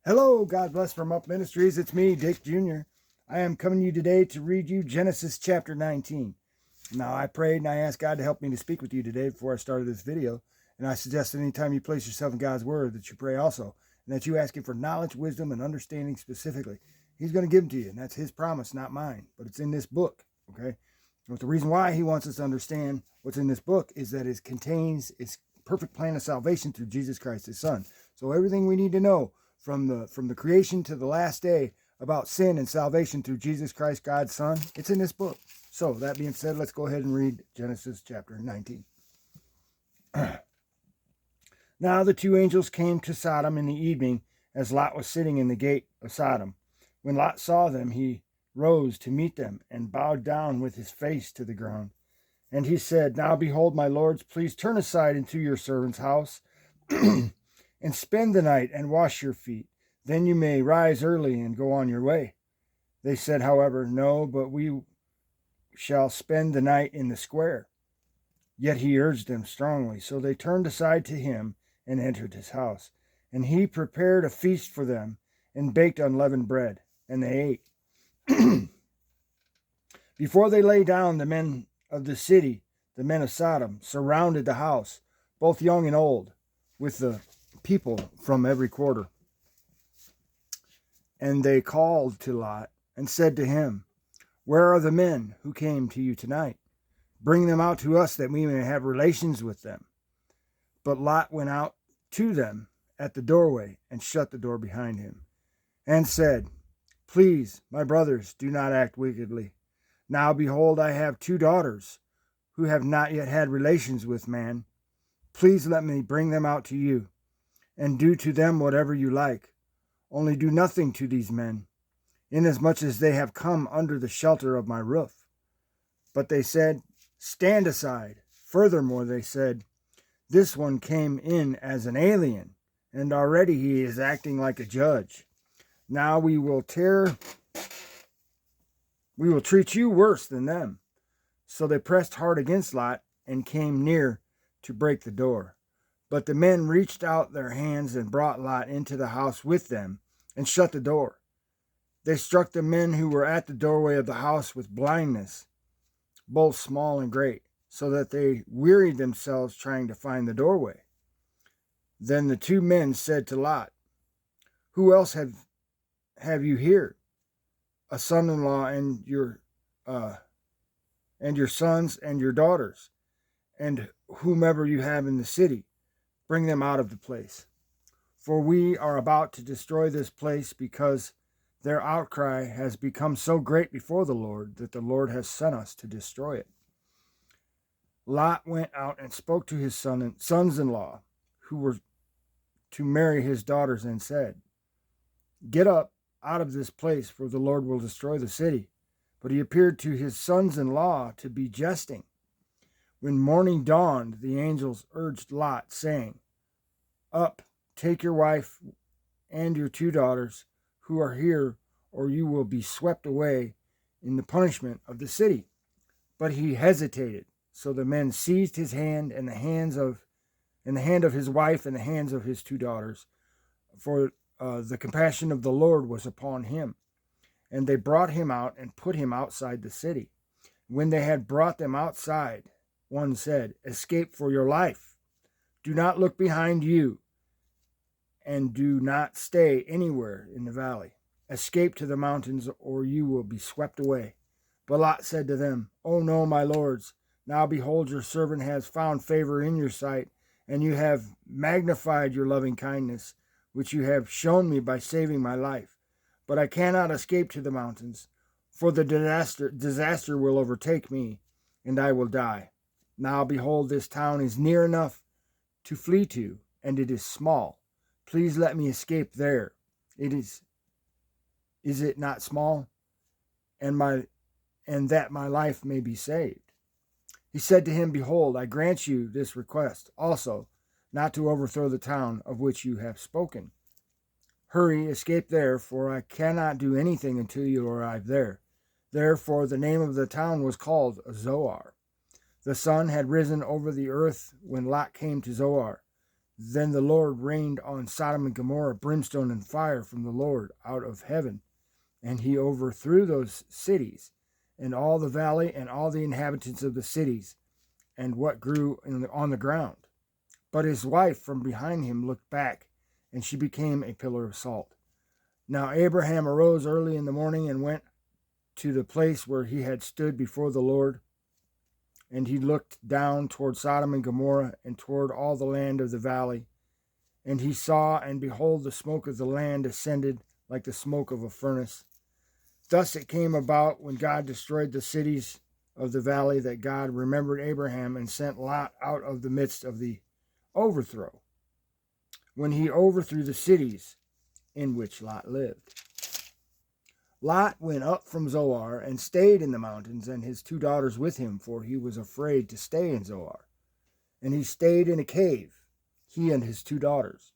Hello, God bless from Up Ministries. It's me, Dick Jr. I am coming to you today to read you Genesis chapter 19. Now, I prayed and I asked God to help me to speak with you today before I started this video. And I suggest that anytime you place yourself in God's Word that you pray also. And that you ask Him for knowledge, wisdom, and understanding specifically. He's going to give them to you. And that's His promise, not mine. But it's in this book, okay? But the reason why He wants us to understand what's in this book is that it contains His perfect plan of salvation through Jesus Christ, His Son. So everything we need to know from the creation to the last day about sin and salvation through Jesus Christ, God's Son, it's in this book. So that being said, let's go ahead and read Genesis chapter 19. Now the two angels came to Sodom in the evening as Lot was sitting in the gate of Sodom. When Lot saw them, he rose to meet them and bowed down with his face to the ground. And he said, Now behold, my lords, please turn aside into your servant's house and spend the night and wash your feet. Then you may rise early and go on your way. They said, however, No, but we shall spend the night in the square. Yet he urged them strongly. So they turned aside to him and entered his house. And he prepared a feast for them and baked unleavened bread. And they ate. Before they lay down, the men of the city, the men of Sodom, surrounded the house, both young and old, with the people from every quarter. And they called to Lot and said to him, Where are the men who came to you tonight? Bring them out to us that we may have relations with them. But Lot went out to them at the doorway and shut the door behind him and said, Please, my brothers, do not act wickedly. Now behold, I have 2 daughters who have not yet had relations with man. Please let me bring them out to you, and do to them whatever you like. Only do nothing to these men, inasmuch as they have come under the shelter of my roof. But they said, Stand aside. Furthermore, they said, This one came in as an alien, and already he is acting like a judge. Now we will treat you worse than them. So they pressed hard against Lot and came near to break the door. But the men reached out their hands and brought Lot into the house with them and shut the door. They struck the men who were at the doorway of the house with blindness, both small and great, so that they wearied themselves trying to find the doorway. Then the 2 men said to Lot, Who else have you here? A son-in-law and your sons and your daughters, and whomever you have in the city. Bring them out of the place. For we are about to destroy this place, because their outcry has become so great before the Lord that the Lord has sent us to destroy it. Lot went out and spoke to his sons-in-law, who were to marry his daughters, and said, Get up out of this place, for the Lord will destroy the city. But he appeared to his sons-in-law to be jesting. When morning dawned, the angels urged Lot, saying, Up, take your wife and your 2 daughters who are here, or you will be swept away in the punishment of the city. But he hesitated. So the men seized his hand and the hand of his wife and the hands of his 2 daughters, for the compassion of the Lord was upon him. And they brought him out and put him outside the city. When they had brought them outside, one said, Escape for your life. Do not look behind you, and do not stay anywhere in the valley. Escape to the mountains, or you will be swept away. But Lot said to them, Oh no, my lords. Now behold, your servant has found favor in your sight, and you have magnified your loving kindness, which you have shown me by saving my life. But I cannot escape to the mountains, for the disaster will overtake me, and I will die. Now behold, this town is near enough to flee to, and it is small. Please let me escape there. Is it not small? And that my life may be saved. He said to him, Behold, I grant you this request also, not to overthrow the town of which you have spoken. Hurry, escape there, for I cannot do anything until you arrive there. Therefore the name of the town was called Zoar. The sun had risen over the earth when Lot came to Zoar. Then the Lord rained on Sodom and Gomorrah brimstone and fire from the Lord out of heaven, and he overthrew those cities, and all the valley, and all the inhabitants of the cities, and what grew on the ground. But his wife from behind him looked back, and she became a pillar of salt. Now Abraham arose early in the morning and went to the place where he had stood before the Lord. And he looked down toward Sodom and Gomorrah and toward all the land of the valley. And he saw, and behold, the smoke of the land ascended like the smoke of a furnace. Thus it came about, when God destroyed the cities of the valley, that God remembered Abraham and sent Lot out of the midst of the overthrow, when he overthrew the cities in which Lot lived. Lot went up from Zoar and stayed in the mountains, and his 2 daughters with him, for he was afraid to stay in Zoar. And he stayed in a cave, he and his 2 daughters.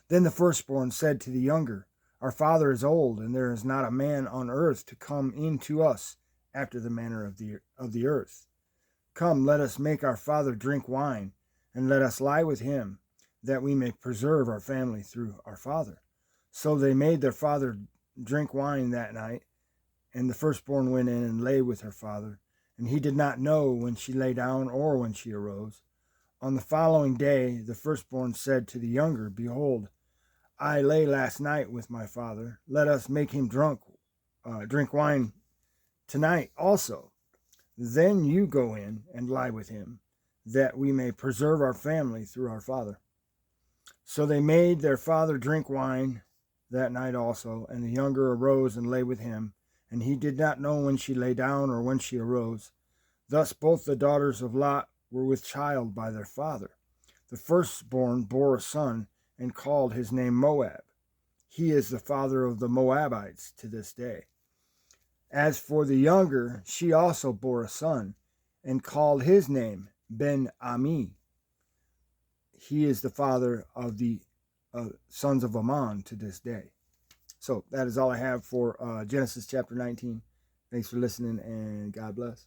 Then the firstborn said to the younger, Our father is old, and there is not a man on earth to come in to us after the manner of the earth. Come, let us make our father drink wine, and let us lie with him, that we may preserve our family through our father. So they made their father drink wine that night, and the firstborn went in and lay with her father, and he did not know when she lay down or when she arose. On the following day the firstborn said to the younger, Behold, I lay last night with my father. Let us make him drink wine tonight also. Then you go in and lie with him, that we may preserve our family through our father. So they made their father drink wine that night also, and the younger arose and lay with him, and he did not know when she lay down or when she arose. Thus both the daughters of Lot were with child by their father. The firstborn bore a son, and called his name Moab. He is the father of the Moabites to this day. As for the younger, she also bore a son, and called his name Ben-Ami. He is the father of the sons of Ammon to this day. So that is all I have for Genesis chapter 19. Thanks for listening, and God bless.